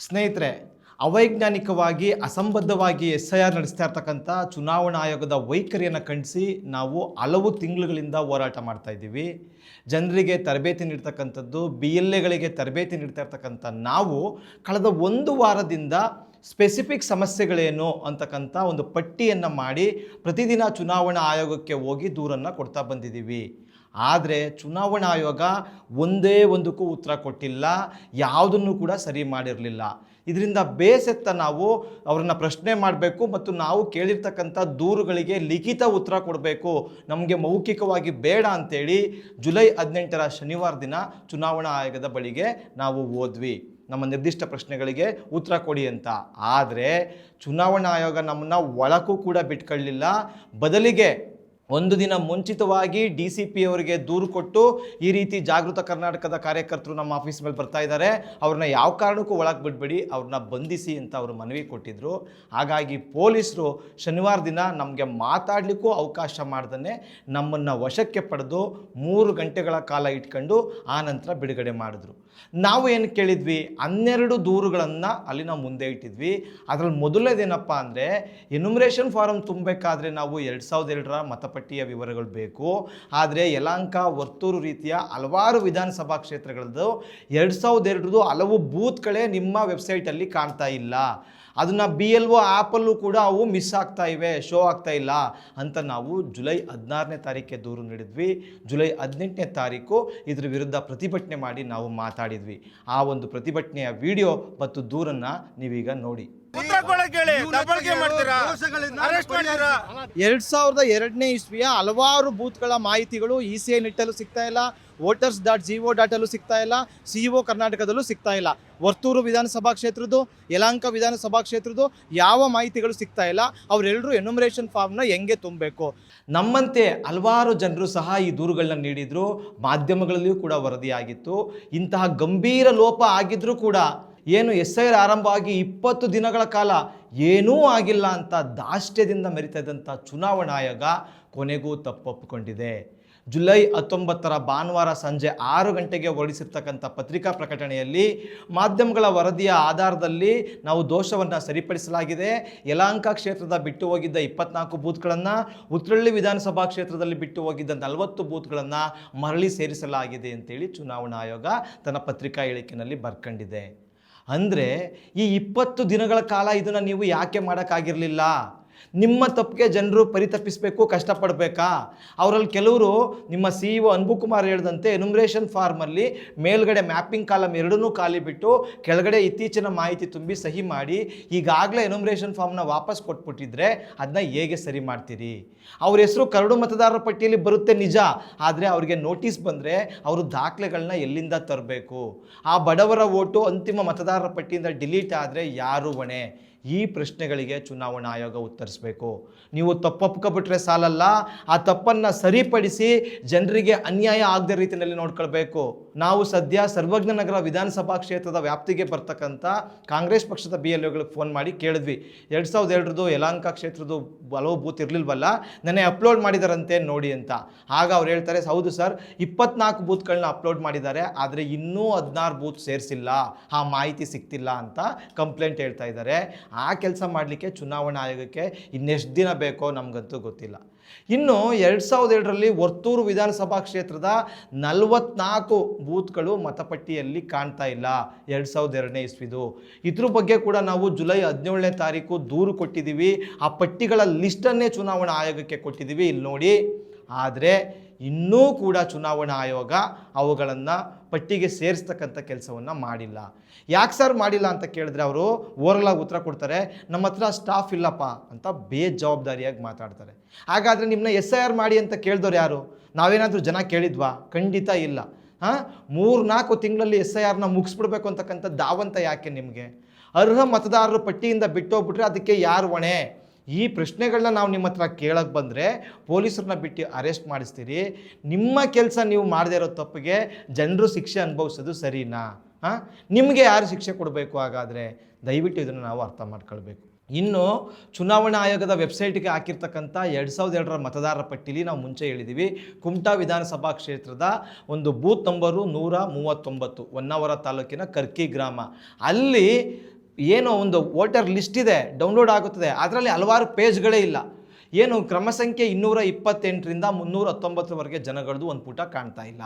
ಸ್ನೇಹಿತರೆ, ಅವೈಜ್ಞಾನಿಕವಾಗಿ ಅಸಂಬದ್ಧವಾಗಿ SIR ನಡೆಸ್ತಾ ಇರ್ತಕ್ಕಂಥ ಚುನಾವಣಾ ಆಯೋಗದ ವೈಖರಿಯನ್ನು ಖಂಡಿಸಿ ನಾವು ಹಲವು ತಿಂಗಳುಗಳಿಂದ ಹೋರಾಟ ಮಾಡ್ತಾ ಇದ್ದೀವಿ. ಜನರಿಗೆ ತರಬೇತಿ ನೀಡ್ತಕ್ಕಂಥದ್ದು, BLAಗಳಿಗೆ ತರಬೇತಿ ನೀಡ್ತಾ ಇರ್ತಕ್ಕಂಥ ನಾವು ಕಳೆದ ಒಂದು ವಾರದಿಂದ ಸ್ಪೆಸಿಫಿಕ್ ಸಮಸ್ಯೆಗಳೇನು ಅಂತಕ್ಕಂಥ ಒಂದು ಪಟ್ಟಿಯನ್ನು ಮಾಡಿ ಪ್ರತಿದಿನ ಚುನಾವಣಾ ಆಯೋಗಕ್ಕೆ ಹೋಗಿ ದೂರನ್ನು ಕೊಡ್ತಾ ಬಂದಿದ್ದೀವಿ. ಆದರೆ ಚುನಾವಣಾ ಆಯೋಗ ಒಂದೇ ಒಂದಕ್ಕೂ ಉತ್ತರ ಕೊಟ್ಟಿಲ್ಲ, ಯಾವುದನ್ನು ಕೂಡ ಸರಿ ಮಾಡಿರಲಿಲ್ಲ. ಇದರಿಂದ ಬೇಸೆತ್ತ ನಾವು ಅವರನ್ನು ಪ್ರಶ್ನೆ ಮಾಡಬೇಕು ಮತ್ತು ನಾವು ಕೇಳಿರ್ತಕ್ಕಂಥ ದೂರುಗಳಿಗೆ ಲಿಖಿತ ಉತ್ತರ ಕೊಡಬೇಕು, ನಮಗೆ ಮೌಖಿಕವಾಗಿ ಬೇಡ ಅಂತೇಳಿ ಜುಲೈ 18ರ ಶನಿವಾರ ದಿನ ಚುನಾವಣಾ ಆಯೋಗದ ಬಳಿಗೆ ನಾವು ಹೋದ್ವಿ, ನಮ್ಮ ನಿರ್ದಿಷ್ಟ ಪ್ರಶ್ನೆಗಳಿಗೆ ಉತ್ತರ ಕೊಡಿ ಅಂತ. ಆದರೆ ಚುನಾವಣಾ ಆಯೋಗ ನಮ್ಮನ್ನು ಒಳಕ್ಕೂ ಕೂಡ ಬಿಟ್ಕೊಳ್ಳಲಿಲ್ಲ. ಬದಲಿಗೆ ಒಂದು ದಿನ ಮುಂಚಿತವಾಗಿ DCP ಅವರಿಗೆ ದೂರು ಕೊಟ್ಟು, ಈ ರೀತಿ ಜಾಗೃತ ಕರ್ನಾಟಕದ ಕಾರ್ಯಕರ್ತರು ನಮ್ಮ ಆಫೀಸ್ ಮೇಲೆ ಬರ್ತಾ ಇದ್ದಾರೆ, ಅವ್ರನ್ನ ಯಾವ ಕಾರಣಕ್ಕೂ ಒಳಗೆ ಬಿಡಬೇಡಿ, ಅವ್ರನ್ನ ಬಂಧಿಸಿ ಅಂತ ಅವರು ಮನವಿ ಕೊಟ್ಟಿದ್ದರು. ಹಾಗಾಗಿ ಪೊಲೀಸರು ಶನಿವಾರ ದಿನ ನಮಗೆ ಮಾತಾಡಲಿಕ್ಕೂ ಅವಕಾಶ ಮಾಡ್ದೇ ನಮ್ಮನ್ನು ವಶಕ್ಕೆ ಪಡೆದು 3 ಗಂಟೆಗಳ ಕಾಲ ಇಟ್ಕೊಂಡು ಆ ನಂತರ ಬಿಡುಗಡೆ ಮಾಡಿದ್ರು. ನಾವು ಏನು ಕೇಳಿದ್ವಿ, 12 ದೂರುಗಳನ್ನು ಅಲ್ಲಿ ನಾವು ಮುಂದೆ ಇಟ್ಟಿದ್ವಿ. ಅದರಲ್ಲಿ ಮೊದಲನೇದೇನಪ್ಪ ಅಂದರೆ, ಎನ್ಯುಮರೇಷನ್ ಫಾರಮ್ ತುಂಬಬೇಕಾದ್ರೆ ನಾವು 2002ರ ಮತಪಟ್ಟಿಯ ವಿವರಗಳು ಬೇಕು. ಆದರೆ ಯಲಹಂಕ, ವರ್ತೂರು ರೀತಿಯ ಹಲವಾರು ವಿಧಾನಸಭಾ ಕ್ಷೇತ್ರಗಳದ್ದು 2002 ಹಲವು ಬೂತ್ಗಳೇ ನಿಮ್ಮ ವೆಬ್ಸೈಟಲ್ಲಿ ಕಾಣ್ತಾ ಇಲ್ಲ. ಅದನ್ನು BLO ಆ್ಯಪಲ್ಲೂ ಕೂಡ ಅವು ಮಿಸ್ ಆಗ್ತಾ ಇವೆ, ಶೋ ಆಗ್ತಾ ಇಲ್ಲ ಅಂತ ನಾವು ಜುಲೈ 16ನೇ ತಾರೀಕಿಗೆ ದೂರು ನೀಡಿದ್ವಿ. ಜುಲೈ 18ನೇ ತಾರೀಕು ಇದ್ರ ವಿರುದ್ಧ ಪ್ರತಿಭಟನೆ ಮಾಡಿ ನಾವು ಮಾತಾಡಿದ್ವಿ. ಆ ಒಂದು ಪ್ರತಿಭಟನೆಯ ವಿಡಿಯೋ ಮತ್ತು ದೂರನ್ನು ನೀವೀಗ ನೋಡಿ. 2002ನೇ ಇಸ್ವಿಯ ಹಲವಾರು ಬೂತ್ಗಳ ಮಾಹಿತಿಗಳು ECI ನೆಟ್ಟಲ್ಲೂ ಸಿಗ್ತಾ ಇಲ್ಲ, voters.go.allೂ ಸಿಗ್ತಾ ಇಲ್ಲ, CEO ಕರ್ನಾಟಕದಲ್ಲೂ ಸಿಗ್ತಾ ಇಲ್ಲ. ವರ್ತೂರು ವಿಧಾನಸಭಾ ಕ್ಷೇತ್ರದ್ದು, ಯಲಹಂಕ ವಿಧಾನಸಭಾ ಕ್ಷೇತ್ರದ್ದು ಯಾವ ಮಾಹಿತಿಗಳು ಸಿಗ್ತಾ ಇಲ್ಲ. ಅವರೆಲ್ಲರೂ ಎನ್ಯುಮರೇಷನ್ ಫಾರ್ಮ್ನ ಹೆಂಗೆ ತುಂಬಬೇಕು? ನಮ್ಮಂತೆ ಹಲವಾರು ಜನರು ಸಹ ಈ ದೂರುಗಳನ್ನ ನೀಡಿದ್ರು, ಮಾಧ್ಯಮಗಳಲ್ಲಿಯೂ ಕೂಡ ವರದಿಯಾಗಿತ್ತು. ಇಂತಹ ಗಂಭೀರ ಲೋಪ ಆಗಿದ್ರೂ ಕೂಡ ಏನು SIR ಆರಂಭ ಆಗಿ 20 ದಿನಗಳ ಕಾಲ ಏನೂ ಆಗಿಲ್ಲ ಅಂತ ದಾಷ್ಟ್ಯದಿಂದ ಮೆರಿತಾ ಇದ್ದಂಥ ಚುನಾವಣಾ ಆಯೋಗ ಕೊನೆಗೂ ತಪ್ಪೊಪ್ಪಿಕೊಂಡಿದೆ. ಜುಲೈ 19ರ ಭಾನುವಾರ ಸಂಜೆ 6 ಗಂಟೆಗೆ ಹೊರಡಿಸಿರ್ತಕ್ಕಂಥ ಪತ್ರಿಕಾ ಪ್ರಕಟಣೆಯಲ್ಲಿ ಮಾಧ್ಯಮಗಳ ವರದಿಯ ಆಧಾರದಲ್ಲಿ ನಾವು ದೋಷವನ್ನು ಸರಿಪಡಿಸಲಾಗಿದೆ. ಯಲಹಂಕ ಕ್ಷೇತ್ರದ ಬಿಟ್ಟು ಹೋಗಿದ್ದ 24 ಬೂತ್ಗಳನ್ನು, ಉತ್ರಳ್ಳಿ ವಿಧಾನಸಭಾ ಕ್ಷೇತ್ರದಲ್ಲಿ ಬಿಟ್ಟು ಹೋಗಿದ್ದ 40 ಬೂತ್ಗಳನ್ನು ಮರಳಿ ಸೇರಿಸಲಾಗಿದೆ ಅಂತೇಳಿ ಚುನಾವಣಾ ಆಯೋಗ ತನ್ನ ಪತ್ರಿಕಾ ಹೇಳಿಕೆಯಲ್ಲಿ ಬರ್ಕೊಂಡಿದೆ. ಅಂದರೆ ಈ 20 ದಿನಗಳ ಕಾಲ ಇದನ್ನು ನೀವು ಯಾಕೆ ಮಾಡೋಕ್ಕಾಗಿರಲಿಲ್ಲ? ನಿಮ್ಮ ತಪ್ಪಿಗೆ ಜನರು ಪರಿತಪ್ಪಿಸಬೇಕು, ಕಷ್ಟಪಡಬೇಕಾ? ಅವರಲ್ಲಿ ಕೆಲವರು ನಿಮ್ಮ CEO ಅನ್ಬುಕುಮಾರ್ ಹೇಳ್ದಂತೆ ಎನ್ಯುಮರೇಷನ್ ಫಾರ್ಮಲ್ಲಿ ಮೇಲ್ಗಡೆ ಮ್ಯಾಪಿಂಗ್ ಕಾಲಮ್ ಎರಡನ್ನೂ ಖಾಲಿ ಬಿಟ್ಟು ಕೆಳಗಡೆ ಇತ್ತೀಚಿನ ಮಾಹಿತಿ ತುಂಬಿ ಸಹಿ ಮಾಡಿ ಈಗಾಗಲೇ ಎನ್ಯುಮರೇಷನ್ ಫಾರ್ಮ್ನ ವಾಪಸ್ ಕೊಟ್ಬಿಟ್ಟಿದ್ರೆ ಅದನ್ನ ಹೇಗೆ ಸರಿ ಮಾಡ್ತೀರಿ? ಅವ್ರ ಹೆಸರು ಕರಡು ಮತದಾರರ ಪಟ್ಟಿಯಲ್ಲಿ ಬರುತ್ತೆ ನಿಜ, ಆದರೆ ಅವರಿಗೆ ನೋಟಿಸ್ ಬಂದರೆ ಅವರು ದಾಖಲೆಗಳನ್ನ ಎಲ್ಲಿಂದ ತರಬೇಕು? ಆ ಬಡವರ ಓಟು ಅಂತಿಮ ಮತದಾರರ ಪಟ್ಟಿಯಿಂದ ಡಿಲೀಟ್ ಆದರೆ ಯಾರು ಹೊಣೆ? ಈ ಪ್ರಶ್ನೆಗಳಿಗೆ ಚುನಾವಣಾ ಆಯೋಗ ಉತ್ತರಿಸಬೇಕು. ನೀವು ತಪ್ಪೊಪ್ಕೊಬಿಟ್ರೆ ಸಾಲಲ್ಲ, ಆ ತಪ್ಪನ್ನು ಸರಿಪಡಿಸಿ ಜನರಿಗೆ ಅನ್ಯಾಯ ಆಗದ ರೀತಿಯಲ್ಲಿ ನೋಡ್ಕೊಳ್ಬೇಕು. ನಾವು ಸದ್ಯ ಸರ್ವಜ್ಞ ನಗರ ವಿಧಾನಸಭಾ ಕ್ಷೇತ್ರದ ವ್ಯಾಪ್ತಿಗೆ ಬರ್ತಕ್ಕಂಥ ಕಾಂಗ್ರೆಸ್ ಪಕ್ಷದ BLOಗಳಿಗೆ ಫೋನ್ ಮಾಡಿ ಕೇಳಿದ್ವಿ, 2002 ಯಲಹಂಕ ಕ್ಷೇತ್ರದ ಹಲವು ಬೂತ್ ಇರಲಿಲ್ವಲ್ಲ, ನೆನ್ನೆ ಅಪ್ಲೋಡ್ ಮಾಡಿದಾರಂತೆ ನೋಡಿ ಅಂತ. ಆಗ ಅವ್ರು ಹೇಳ್ತಾರೆ, ಹೌದು ಸರ್, 24 ಬೂತ್ಗಳನ್ನ ಅಪ್ಲೋಡ್ ಮಾಡಿದ್ದಾರೆ, ಆದರೆ ಇನ್ನೂ 16 ಬೂತ್ ಸೇರಿಸಿಲ್ಲ, ಆ ಮಾಹಿತಿ ಸಿಗ್ತಿಲ್ಲ ಅಂತ ಕಂಪ್ಲೇಂಟ್ ಹೇಳ್ತಾ ಇದ್ದಾರೆ. ಆ ಕೆಲಸ ಮಾಡಲಿಕ್ಕೆ ಚುನಾವಣಾ ಆಯೋಗಕ್ಕೆ ಇನ್ನೆಷ್ಟು ದಿನ ಬೇಕೋ ನಮಗಂತೂ ಗೊತ್ತಿಲ್ಲ. ಇನ್ನು 2002ರಲ್ಲಿ ವರ್ತೂರು ವಿಧಾನಸಭಾ ಕ್ಷೇತ್ರದ 44 ಬೂತ್ಗಳು ಮತಪಟ್ಟಿಯಲ್ಲಿ ಕಾಣ್ತಾ ಇಲ್ಲ, 2002ನೇ ಇಸ್ವಿದು. ಇದ್ರ ಬಗ್ಗೆ ಕೂಡ ನಾವು ಜುಲೈ 17ನೇ ತಾರೀಕು ದೂರು ಕೊಟ್ಟಿದ್ದೀವಿ. ಆ ಪಟ್ಟಿಗಳ ಲಿಸ್ಟನ್ನೇ ಚುನಾವಣಾ ಆಯೋಗಕ್ಕೆ ಕೊಟ್ಟಿದ್ದೀವಿ, ಇಲ್ಲಿ ನೋಡಿ. ಆದರೆ ಇನ್ನೂ ಕೂಡ ಚುನಾವಣಾ ಆಯೋಗ ಅವುಗಳನ್ನು ಪಟ್ಟಿಗೆ ಸೇರಿಸ್ತಕ್ಕಂಥ ಕೆಲಸವನ್ನು ಮಾಡಿಲ್ಲ. ಯಾಕೆ ಸರ್ ಮಾಡಿಲ್ಲ ಅಂತ ಕೇಳಿದ್ರೆ ಅವರು ಓರಲಾಗಿ ಉತ್ತರ ಕೊಡ್ತಾರೆ, ನಮ್ಮ ಹತ್ರ ಸ್ಟಾಫ್ ಇಲ್ಲಪ್ಪ ಅಂತ ಬೇಜವಾಬ್ದಾರಿಯಾಗಿ ಮಾತಾಡ್ತಾರೆ. ಹಾಗಾದರೆ ನಿಮ್ಮನ್ನ SIR ಮಾಡಿ ಅಂತ ಕೇಳಿದವ್ರು ಯಾರು? ನಾವೇನಾದರೂ ಜನ ಕೇಳಿದ್ವಾ? ಖಂಡಿತ ಇಲ್ಲ. 3-4 ತಿಂಗಳಲ್ಲಿ SIRನ ಮುಗಿಸ್ಬಿಡ್ಬೇಕು ಅಂತಕ್ಕಂಥ ದಾವಂತ ಯಾಕೆ ನಿಮಗೆ? ಅರ್ಹ ಮತದಾರರು ಪಟ್ಟಿಯಿಂದ ಬಿಟ್ಟೋಗ್ಬಿಟ್ರೆ ಅದಕ್ಕೆ ಯಾರು ಹೊಣೆ? ಈ ಪ್ರಶ್ನೆಗಳನ್ನ ನಾವು ನಿಮ್ಮ ಹತ್ರ ಕೇಳಕ್ಕೆ ಬಂದರೆ ಪೊಲೀಸರನ್ನ ಬಿಟ್ಟು ಅರೆಸ್ಟ್ ಮಾಡಿಸ್ತೀರಿ. ನಿಮ್ಮ ಕೆಲಸ ನೀವು ಮಾಡದೇ ಇರೋ ತಪ್ಪಿಗೆ ಜನರು ಶಿಕ್ಷೆ ಅನುಭವಿಸೋದು ಸರಿನಾ? ನಿಮಗೆ ಯಾರು ಶಿಕ್ಷೆ ಕೊಡಬೇಕು? ಹಾಗಾದರೆ ದಯವಿಟ್ಟು ಇದನ್ನು ನಾವು ಅರ್ಥ ಮಾಡ್ಕೊಳ್ಬೇಕು. ಇನ್ನು ಚುನಾವಣಾ ಆಯೋಗದ ವೆಬ್ಸೈಟ್ಗೆ ಹಾಕಿರ್ತಕ್ಕಂಥ 2002ರ ಮತದಾರರ ಪಟ್ಟಿಲಿ ನಾವು ಮುಂಚೆ ಹೇಳಿದ್ದೀವಿ, ಕುಮಟಾ ವಿಧಾನಸಭಾ ಕ್ಷೇತ್ರದ ಒಂದು ಬೂತ್ ನಂಬರು 139, ಹೊನ್ನಾವರ ತಾಲೂಕಿನ ಕರ್ಕಿ ಗ್ರಾಮ. ಅಲ್ಲಿ ಏನೋ ಒಂದು ವೋಟರ್ ಲಿಸ್ಟ್ ಇದೆ, ಡೌನ್ಲೋಡ್ ಆಗುತ್ತದೆ, ಅದರಲ್ಲಿ ಹಲವಾರು ಪೇಜ್ಗಳೇ ಇಲ್ಲ. ಏನು ಕ್ರಮ ಸಂಖ್ಯೆ 228ರಿಂದ 319ರವರೆಗೆ ಜನಗಳದ್ದು ಒಂದು ಪುಟ ಕಾಣ್ತಾ ಇಲ್ಲ.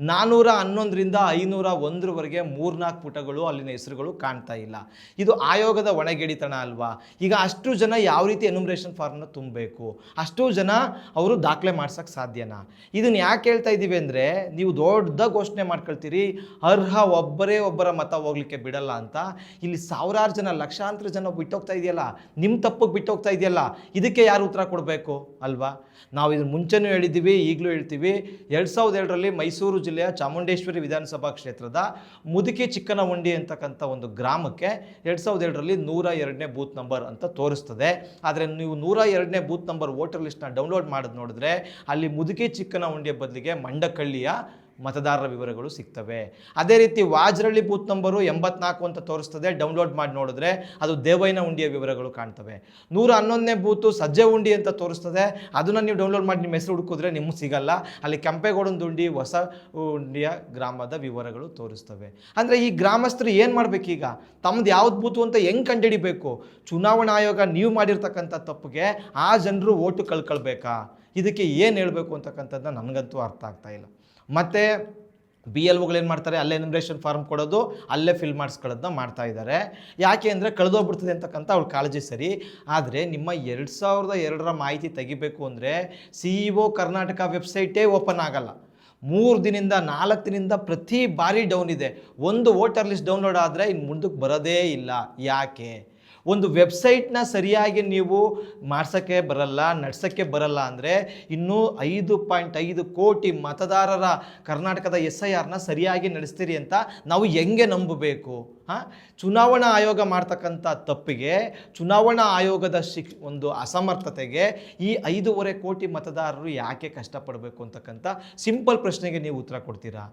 411ರಿಂದ 501ರವರೆಗೆ 3-4 ಪುಟಗಳು ಅಲ್ಲಿನ ಹೆಸರುಗಳು ಕಾಣ್ತಾ ಇಲ್ಲ. ಇದು ಆಯೋಗದ ಒಣಗೆಡಿತನ ಅಲ್ವಾ? ಈಗ ಅಷ್ಟು ಜನ ಯಾವ ರೀತಿ ಎನ್ಯುಮರೇಷನ್ ಫಾರ್ಮ್ನ ತುಂಬಬೇಕು? ಅಷ್ಟು ಜನ ಅವರು ದಾಖಲೆ ಮಾಡ್ಸೋಕ್ಕೆ ಸಾಧ್ಯನಾ? ಇದನ್ನು ಯಾಕೆ ಹೇಳ್ತಾ ಇದ್ದೀವಿ ಅಂದರೆ, ನೀವು ದೊಡ್ಡ ಘೋಷಣೆ ಮಾಡ್ಕೊಳ್ತೀರಿ ಒಬ್ಬರ ಮತ ಹೋಗ್ಲಿಕ್ಕೆ ಬಿಡಲ್ಲ ಅಂತ. ಇಲ್ಲಿ ಸಾವಿರಾರು ಜನ, ಲಕ್ಷಾಂತರ ಜನ ಬಿಟ್ಟೋಗ್ತಾ ಇದೆಯಲ್ಲ, ನಿಮ್ಮ ತಪ್ಪಿಗೆ ಬಿಟ್ಟೋಗ್ತಾ ಇದೆಯಲ್ಲ, ಇದಕ್ಕೆ ಯಾರು ಉತ್ತರ ಕೊಡಬೇಕು ಅಲ್ವಾ? ನಾವು ಇದ್ರ ಮುಂಚೆನೂ ಹೇಳಿದ್ದೀವಿ, ಈಗಲೂ ಹೇಳ್ತೀವಿ. 2007ರಲ್ಲಿ ಮೈಸೂರು ಜಿಲ್ಲೆಯ ಚಾಮುಂಡೇಶ್ವರಿ ವಿಧಾನಸಭಾ ಕ್ಷೇತ್ರದ ಮುದುಕಿ ಚಿಕ್ಕನಹುಂಡಿ ಅಂತಕ್ಕಂಥ ಒಂದು ಗ್ರಾಮಕ್ಕೆ 2007ರಲ್ಲಿ 102ನೇ ಬೂತ್ ನಂಬರ್ ಅಂತ ತೋರಿಸ್ತದೆ. ಆದರೆ ನೀವು 102ನೇ ಬೂತ್ ನಂಬರ್ ವೋಟರ್ ಲಿಸ್ಟ್ನ ಡೌನ್ಲೋಡ್ ಮಾಡೋದು ನೋಡಿದ್ರೆ ಅಲ್ಲಿ ಮುದುಕಿ ಚಿಕ್ಕನಹುಂಡಿಯ ಬದಲಿಗೆ ಮಂಡಕಳ್ಳಿಯ ಮತದಾರರ ವಿವರಗಳು ಸಿಗ್ತವೆ. ಅದೇ ರೀತಿ ವಾಜರಳ್ಳಿ ಬೂತ್ ನಂಬರು 84 ಅಂತ ತೋರಿಸ್ತದೆ. ಡೌನ್ಲೋಡ್ ಮಾಡಿ ನೋಡಿದ್ರೆ ಅದು ದೇವಯ್ಯನ ಹುಂಡಿಯ ವಿವರಗಳು ಕಾಣ್ತವೆ. 111ನೇ ಬೂತು ಸಜ್ಜೆ ಹುಂಡಿ ಅಂತ ತೋರಿಸ್ತದೆ. ಅದನ್ನು ನೀವು ಡೌನ್ಲೋಡ್ ಮಾಡಿ ನಿಮ್ಮ ಹೆಸರು ಹುಡುಕಿದ್ರೆ ನಿಮಗೆ ಸಿಗಲ್ಲ. ಅಲ್ಲಿ ಕೆಂಪೇಗೌಡನ ದುಂಡಿ ಹೊಸ ಹುಂಡಿಯ ಗ್ರಾಮದ ವಿವರಗಳು ತೋರಿಸ್ತವೆ. ಅಂದರೆ ಈ ಗ್ರಾಮಸ್ಥರು ಏನು ಮಾಡಬೇಕೀಗ? ತಮ್ಮದು ಯಾವ್ದು ಬೂತು ಅಂತ ಹೆಂಗೆ ಕಂಡುಹಿಡಿಬೇಕು? ಚುನಾವಣಾ ಆಯೋಗ ನೀವು ಮಾಡಿರ್ತಕ್ಕಂಥ ತಪ್ಪಿಗೆ ಆ ಜನರು ಓಟು ಕಳ್ಕೊಳ್ಬೇಕಾ? ಇದಕ್ಕೆ ಏನು ಹೇಳಬೇಕು ಅಂತಕ್ಕಂಥದ್ದನ್ನ ನನಗಂತೂ ಅರ್ಥ ಆಗ್ತಾ ಇಲ್ಲ. ಮತ್ತು BLOಗಳು ಏನು ಮಾಡ್ತಾರೆ, ಅಲ್ಲೇ ಎನ್ಯುಮರೇಷನ್ ಫಾರ್ಮ್ ಕೊಡೋದು, ಅಲ್ಲೇ ಫಿಲ್ ಮಾಡಿಸ್ಕೊಳ್ಳೋದನ್ನ ಮಾಡ್ತಾ ಇದ್ದಾರೆ. ಯಾಕೆ ಅಂದರೆ ಕಳೆದೋಗ್ಬಿಡ್ತದೆ ಅಂತಕ್ಕಂಥ ಅವ್ಳ ಕಾಳಜಿ ಸರಿ. ಆದರೆ ನಿಮ್ಮ 2002ರ ಮಾಹಿತಿ ತೆಗಿಬೇಕು ಅಂದರೆ CEO ಕರ್ನಾಟಕ ವೆಬ್ಸೈಟೇ ಓಪನ್ ಆಗಲ್ಲ. 3 ದಿನದಿಂದ 4 ದಿನದಿಂದ ಪ್ರತಿ ಬಾರಿ ಡೌನ್ ಇದೆ. ಒಂದು ವೋಟರ್ ಲಿಸ್ಟ್ ಡೌನ್ಲೋಡ್ ಆದರೆ ಇನ್ನು ಮುಂದಕ್ಕೆ ಬರೋದೇ ಇಲ್ಲ. ಯಾಕೆ? ಒಂದು ವೆಬ್ಸೈಟ್ನ ಸರಿಯಾಗಿ ನೀವು ಮಾಡ್ಸೋಕ್ಕೆ ಬರಲ್ಲ, ನಡೆಸೋಕ್ಕೆ ಬರಲ್ಲ ಅಂದರೆ ಇನ್ನೂ 5.5 ಕೋಟಿ ಮತದಾರರ ಕರ್ನಾಟಕದ SIRನ ಸರಿಯಾಗಿ ನಡೆಸ್ತೀರಿ ಅಂತ ನಾವು ಹೆಂಗೆ ನಂಬಬೇಕು? ಚುನಾವಣಾ ಆಯೋಗ ಮಾಡ್ತಕ್ಕಂಥ ತಪ್ಪಿಗೆ, ಚುನಾವಣಾ ಆಯೋಗದ ಒಂದು ಅಸಮರ್ಥತೆಗೆ ಈ 5.5 ಕೋಟಿ ಮತದಾರರು ಯಾಕೆ ಕಷ್ಟಪಡಬೇಕು ಅಂತಕ್ಕಂಥ ಸಿಂಪಲ್ ಪ್ರಶ್ನೆಗೆ ನೀವು ಉತ್ತರ ಕೊಡ್ತೀರಾ?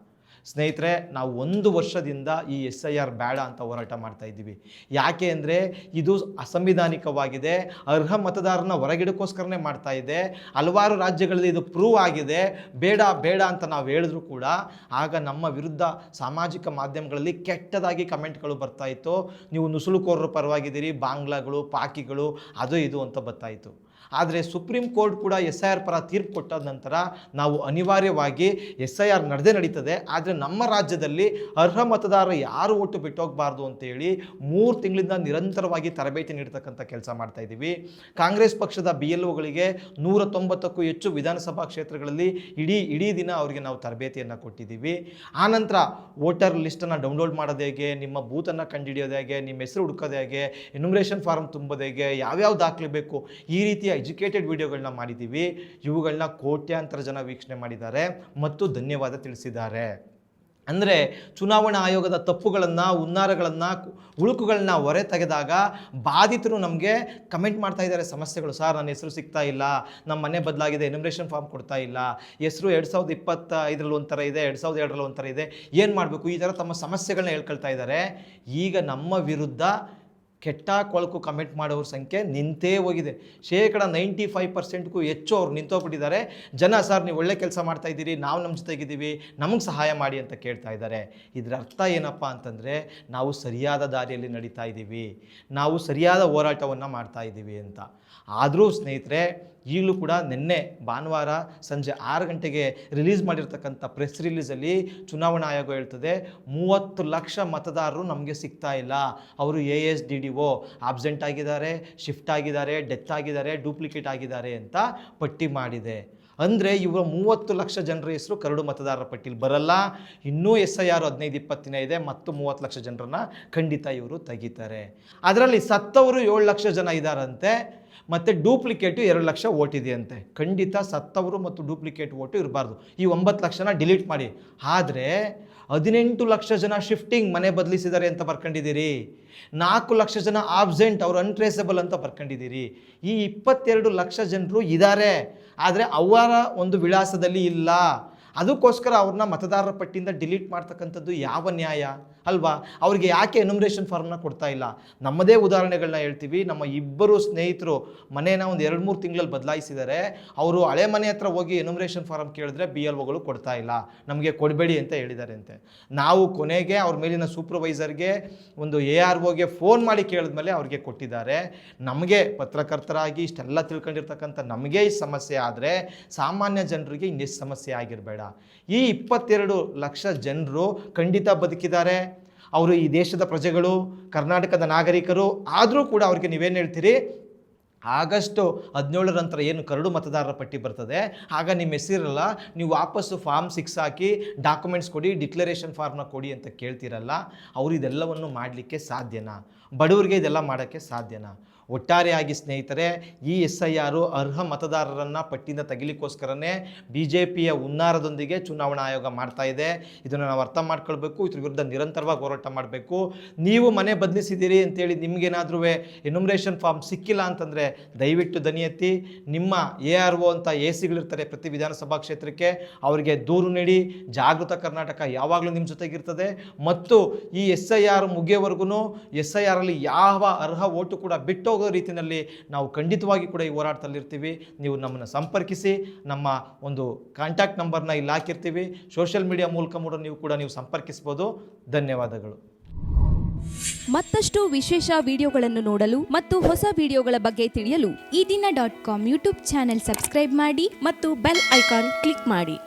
ಸ್ನೇಹಿತರೆ, ನಾವು 1 ವರ್ಷದಿಂದ ಈ SIR ಬೇಡ ಅಂತ ಹೋರಾಟ ಮಾಡ್ತಾ ಇದ್ದೀವಿ. ಯಾಕೆ ಅಂದರೆ ಇದು ಅಸಂವಿಧಾನಿಕವಾಗಿದೆ, ಅರ್ಹ ಮತದಾರನ ಹೊರಗಿಡಕ್ಕೋಸ್ಕರನೇ ಮಾಡ್ತಾ ಇದೆ. ಹಲವಾರು ರಾಜ್ಯಗಳಲ್ಲಿ ಇದು ಪ್ರೂವ್ ಆಗಿದೆ. ಬೇಡ ಬೇಡ ಅಂತ ನಾವು ಹೇಳಿದ್ರು ಕೂಡ ಆಗ ನಮ್ಮ ವಿರುದ್ಧ ಸಾಮಾಜಿಕ ಮಾಧ್ಯಮಗಳಲ್ಲಿ ಕೆಟ್ಟದಾಗಿ ಕಮೆಂಟ್ಗಳು ಬರ್ತಾ ಇತ್ತು. ನೀವು ನುಸುಳುಕೋರರ ಪರವಾಗಿದ್ದೀರಿ, ಬಾಂಗ್ಲಾಗಳು, ಪಾಕಿಗಳು, ಅದು ಇದು ಅಂತ ಬರ್ತಾಯಿತ್ತು. ಆದರೆ ಸುಪ್ರೀಂ ಕೋರ್ಟ್ ಕೂಡ SIR ಪರ ತೀರ್ಪು ಕೊಟ್ಟಾದ ನಂತರ ನಾವು ಅನಿವಾರ್ಯವಾಗಿ SIR ನಡೀತದೆ. ಆದರೆ ನಮ್ಮ ರಾಜ್ಯದಲ್ಲಿ ಅರ್ಹ ಮತದಾರರು ಯಾರು ಒಟ್ಟು ಬಿಟ್ಟೋಗಬಾರ್ದು ಅಂತೇಳಿ 3 ತಿಂಗಳಿಂದ ನಿರಂತರವಾಗಿ ತರಬೇತಿ ನೀಡ್ತಕ್ಕಂಥ ಕೆಲಸ ಮಾಡ್ತಾ ಇದ್ದೀವಿ. ಕಾಂಗ್ರೆಸ್ ಪಕ್ಷದ BLOಗಳಿಗೆ 190ಕ್ಕೂ ಹೆಚ್ಚು ವಿಧಾನಸಭಾ ಕ್ಷೇತ್ರಗಳಲ್ಲಿ ಇಡೀ ದಿನ ಅವರಿಗೆ ನಾವು ತರಬೇತಿಯನ್ನು ಕೊಟ್ಟಿದ್ದೀವಿ. ಆನಂತರ ವೋಟರ್ ಲಿಸ್ಟನ್ನು ಡೌನ್ಲೋಡ್ ಮಾಡೋದು ಹೇಗೆ, ನಿಮ್ಮ ಬೂತನ್ನು ಕಂಡುಹಿಡಿಯೋದು ಹೇಗೆ, ನಿಮ್ಮ ಹೆಸರು ಹುಡುಕೋದು ಹೇಗೆ, ಎನ್ಯುಮರೇಷನ್ ಫಾರ್ಮ್ ತುಂಬೋದು ಹೇಗೆ, ಯಾವ್ಯಾವ ದಾಖಲೆ ಬೇಕು, ಈ ರೀತಿಯ ಎಜುಕೇಟೆಡ್ ವಿಡಿಯೋಗಳನ್ನ ಮಾಡಿದ್ದೀವಿ. ಇವುಗಳನ್ನ ಕೋಟ್ಯಾಂತರ ಜನ ವೀಕ್ಷಣೆ ಮಾಡಿದ್ದಾರೆ ಮತ್ತು ಧನ್ಯವಾದ ತಿಳಿಸಿದ್ದಾರೆ. ಅಂದರೆ ಚುನಾವಣಾ ಆಯೋಗದ ತಪ್ಪುಗಳನ್ನು, ಹುನ್ನಾರಗಳನ್ನು, ಉಳುಕುಗಳನ್ನ ಹೊರೆ ತೆಗೆದಾಗ ಬಾಧಿತರು ನಮಗೆ ಕಮೆಂಟ್ ಮಾಡ್ತಾ ಇದ್ದಾರೆ ಸಮಸ್ಯೆಗಳು. ಸರ್, ನನ್ನ ಹೆಸರು ಸಿಗ್ತಾ ಇಲ್ಲ, ನಮ್ಮ ಮನೆ ಬದಲಾಗಿದೆ, ಎನ್ಯುಮರೇಷನ್ ಫಾರ್ಮ್ ಕೊಡ್ತಾ ಇಲ್ಲ, ಹೆಸರು 2025ರಲ್ಲಿ ಒಂಥರ ಇದೆ, 2002ರಲ್ಲಿ ಒಂಥರ ಇದೆ, ಏನು ಮಾಡಬೇಕು, ಈ ಥರ ತಮ್ಮ ಸಮಸ್ಯೆಗಳನ್ನ ಹೇಳ್ಕೊಳ್ತಾ ಇದ್ದಾರೆ. ಈಗ ನಮ್ಮ ವಿರುದ್ಧ ಕೆಟ್ಟ ಕೊಳಕು ಕಮೆಂಟ್ ಮಾಡೋರ ಸಂಖ್ಯೆ ನಿಂತೇ ಹೋಗಿದೆ. 95%ಕ್ಕೂ ಹೆಚ್ಚು ಅವ್ರು ನಿಂತೋಗ್ಬಿಟ್ಟಿದ್ದಾರೆ. ಜನ, ಸರ್ ನೀವು ಒಳ್ಳೆ ಕೆಲಸ ಮಾಡ್ತಾ ಇದ್ದೀರಿ, ನಾವು ನಮ್ಮ ಜೊತೆಗಿದ್ದೀವಿ, ನಮಗೆ ಸಹಾಯ ಮಾಡಿ ಅಂತ ಕೇಳ್ತಾ ಇದ್ದಾರೆ. ಇದರ ಅರ್ಥ ಏನಪ್ಪ ಅಂತಂದರೆ ನಾವು ಸರಿಯಾದ ದಾರಿಯಲ್ಲಿ ನಡೀತಾ ಇದ್ದೀವಿ, ನಾವು ಸರಿಯಾದ ಹೋರಾಟವನ್ನು ಮಾಡ್ತಾ ಇದ್ದೀವಿ ಅಂತ. ಆದರೂ ಸ್ನೇಹಿತರೆ, ಈಗಲೂ ಕೂಡ ನಿನ್ನೆ ಭಾನುವಾರ ಸಂಜೆ 6 ಗಂಟೆಗೆ ರಿಲೀಸ್ ಮಾಡಿರ್ತಕ್ಕಂಥ ಪ್ರೆಸ್ ರಿಲೀಸಲ್ಲಿ ಚುನಾವಣಾ ಆಯೋಗ ಹೇಳ್ತದೆ 30 ಲಕ್ಷ ಮತದಾರರು ನಮಗೆ ಸಿಗ್ತಾ ಇಲ್ಲ. ಅವರು ASDDO ಆಬ್ಸೆಂಟ್ ಆಗಿದ್ದಾರೆ, ಶಿಫ್ಟ್ ಆಗಿದ್ದಾರೆ, ಡೆತ್ ಆಗಿದ್ದಾರೆ, ಡೂಪ್ಲಿಕೇಟ್ ಆಗಿದ್ದಾರೆ ಅಂತ ಪಟ್ಟಿ ಮಾಡಿದೆ. ಅಂದರೆ ಇವರ 30 ಲಕ್ಷ ಜನರ ಹೆಸರು ಕರಡು ಮತದಾರರ ಪಟ್ಟಿಲಿ ಬರಲ್ಲ. ಇನ್ನೂ SIR 15-20 ದಿನ ಇದೆ, ಮತ್ತು 30 ಲಕ್ಷ ಜನರನ್ನ ಖಂಡಿತ ಇವರು ತೆಗಿತಾರೆ. ಅದರಲ್ಲಿ ಸತ್ತವರು 7 ಲಕ್ಷ ಜನ ಇದ್ದಾರಂತೆ, ಮತ್ತು ಡೂಪ್ಲಿಕೇಟು 2 ಲಕ್ಷ ಓಟ್ ಇದೆಯಂತೆ. ಖಂಡಿತ ಸತ್ತವರು ಮತ್ತು ಡೂಪ್ಲಿಕೇಟ್ ಓಟು ಇರಬಾರ್ದು. ಈ 9 ಲಕ್ಷನ ಡಿಲೀಟ್ ಮಾಡಿ. ಆದರೆ 18 ಲಕ್ಷ ಜನ ಶಿಫ್ಟಿಂಗ್, ಮನೆ ಬದಲಿಸಿದ್ದಾರೆ ಅಂತ ಬರ್ಕೊಂಡಿದ್ದೀರಿ. 4 ಲಕ್ಷ ಜನ ಆಬ್ಸೆಂಟ್, ಅವರು ಅನ್ಟ್ರೇಸಬಲ್ ಅಂತ ಬರ್ಕೊಂಡಿದ್ದೀರಿ. ಈ 22 ಲಕ್ಷ ಜನರು ಇದ್ದಾರೆ, ಆದರೆ ಅವರ ಒಂದು ವಿಳಾಸದಲ್ಲಿ ಇಲ್ಲ. ಅದಕ್ಕೋಸ್ಕರ ಅವ್ರನ್ನ ಮತದಾರರ ಪಟ್ಟಿಯಿಂದ ಡಿಲೀಟ್ ಮಾಡ್ತಕ್ಕಂಥದ್ದು ಯಾವ ನ್ಯಾಯ? ಅಲ್ವಾ? ಅವ್ರಿಗೆ ಯಾಕೆ ಎನ್ಯುಮರೇಷನ್ ಫಾರ್ಮ್ನ ಕೊಡ್ತಾ ಇಲ್ಲ? ನಮ್ಮದೇ ಉದಾಹರಣೆಗಳನ್ನ ಹೇಳ್ತೀವಿ. ನಮ್ಮ ಇಬ್ಬರು ಸ್ನೇಹಿತರು ಮನೇನ ಒಂದು 2-3 ತಿಂಗಳಲ್ಲಿ ಬದಲಾಯಿಸಿದ್ದಾರೆ. ಅವರು ಹಳೆ ಮನೆ ಹತ್ರ ಹೋಗಿ ಎನ್ಯುಮರೇಷನ್ ಫಾರ್ಮ್ ಕೇಳಿದ್ರೆ BLOಗಳು ಕೊಡ್ತಾ ಇಲ್ಲ, ನಮಗೆ ಕೊಡಬೇಡಿ ಅಂತ ಹೇಳಿದ್ದಾರೆ ಅಂತೆ. ನಾವು ಕೊನೆಗೆ ಅವ್ರ ಮೇಲಿನ ಸೂಪರ್ವೈಸರ್ಗೆ ಒಂದು AROಗೆ ಫೋನ್ ಮಾಡಿ ಕೇಳಿದ್ಮೇಲೆ ಅವ್ರಿಗೆ ಕೊಟ್ಟಿದ್ದಾರೆ. ನಮಗೆ ಪತ್ರಕರ್ತರಾಗಿ ಇಷ್ಟೆಲ್ಲ ತಿಳ್ಕೊಂಡಿರ್ತಕ್ಕಂಥ ನಮಗೆ ಈ ಸಮಸ್ಯೆ ಆದರೆ ಸಾಮಾನ್ಯ ಜನರಿಗೆ ಇನ್ನೆಷ್ಟು ಸಮಸ್ಯೆ ಆಗಿರಬೇಡ. ಈ 22 ಲಕ್ಷ ಜನರು ಖಂಡಿತ ಬದುಕಿದ್ದಾರೆ. ಅವರು ಈ ದೇಶದ ಪ್ರಜೆಗಳು, ಕರ್ನಾಟಕದ ನಾಗರಿಕರು. ಆದರೂ ಕೂಡ ಅವ್ರಿಗೆ ನೀವೇನು ಹೇಳ್ತೀರಿ, ಆಗಸ್ಟ್ 17 ನಂತರ ಏನು ಕರಡು ಮತದಾರರ ಪಟ್ಟಿ ಬರ್ತದೆ, ಆಗ ನಿಮ್ಮ ಹೆಸರಿರಲ್ಲ, ನೀವು ವಾಪಸ್ಸು ಫಾರ್ಮ್ 6 ಹಾಕಿ ಡಾಕ್ಯುಮೆಂಟ್ಸ್ ಕೊಡಿ, ಡಿಕ್ಲರೇಷನ್ ಫಾರ್ಮ್ನ ಕೊಡಿ ಅಂತ ಕೇಳ್ತಿರಲ್ಲ. ಅವರು ಇದೆಲ್ಲವನ್ನು ಮಾಡಲಿಕ್ಕೆ ಸಾಧ್ಯನಾ? ಬಡವರಿಗೆ ಇದೆಲ್ಲ ಮಾಡೋಕ್ಕೆ ಸಾಧ್ಯನಾ? ಒಟ್ಟಾರೆಯಾಗಿ ಸ್ನೇಹಿತರೆ, ಈ SIR ಅರ್ಹ ಮತದಾರರನ್ನು ಪಟ್ಟಿಯಿಂದ ತೆಗಿಲಿಕ್ಕೋಸ್ಕರನೇ BJPಯ ಹುನ್ನಾರದೊಂದಿಗೆ ಚುನಾವಣಾ ಆಯೋಗ ಮಾಡ್ತಾ ಇದೆ. ಇದನ್ನು ನಾವು ಅರ್ಥ ಮಾಡ್ಕೊಳ್ಬೇಕು. ಇದ್ರ ವಿರುದ್ಧ ನಿರಂತರವಾಗಿ ಹೋರಾಟ ಮಾಡಬೇಕು. ನೀವು ಮನೆ ಬದಲಿಸಿದ್ದೀರಿ ಅಂತೇಳಿ ನಿಮಗೇನಾದ್ರೂ ಎನ್ಯುಮರೇಷನ್ ಫಾರ್ಮ್ ಸಿಕ್ಕಿಲ್ಲ ಅಂತಂದರೆ ದಯವಿಟ್ಟು ದನಿ ಎತ್ತಿ. ನಿಮ್ಮ ARO ಅಂತ ACಗಳಿರ್ತಾರೆ ಪ್ರತಿ ವಿಧಾನಸಭಾ ಕ್ಷೇತ್ರಕ್ಕೆ, ಅವರಿಗೆ ದೂರು ನೀಡಿ. ಜಾಗೃತ ಕರ್ನಾಟಕ ಯಾವಾಗಲೂ ನಿಮ್ಮ ಜೊತೆಗಿರ್ತದೆ. ಮತ್ತು ಈ SIR ಮುಗಿಯೋವರೆಗೂ SIR ಅಲ್ಲಿ ಯಾವ ಅರ್ಹ ಓಟು ಕೂಡ ಬಿಟ್ಟು ಹೋಗೋ ರೀತಿಯಲ್ಲಿ ನಾವು ಖಂಡಿತವಾಗಿ ಕೂಡ ಈ ಹೋರಾಟದಲ್ಲಿರ್ತೀವಿ. ನೀವು ನಮ್ಮನ್ನು ಸಂಪರ್ಕಿಸಿ. ನಮ್ಮ ಒಂದು ಕಾಂಟ್ಯಾಕ್ಟ್ ನಂಬರ್ನ ಇಲ್ಲಿ ಹಾಕಿರ್ತೀವಿ. ಸೋಷಿಯಲ್ ಮೀಡಿಯಾ ಮೂಲಕ ನೀವು ಸಂಪರ್ಕಿಸ್ಬೋದು. ಧನ್ಯವಾದಗಳು. ಮತ್ತಷ್ಟು ವಿಶೇಷ ವಿಡಿಯೋಗಳನ್ನು ನೋಡಲು ಮತ್ತು ಹೊಸ ವಿಡಿಯೋಗಳ ಬಗ್ಗೆ ತಿಳಿಯಲು ಈ ದಿನ .com ಯೂಟ್ಯೂಬ್ ಚಾನೆಲ್ ಸಬ್ಸ್ಕ್ರೈಬ್ ಮಾಡಿ ಮತ್ತು ಬೆಲ್ ಐಕಾನ್ ಕ್ಲಿಕ್ ಮಾಡಿ.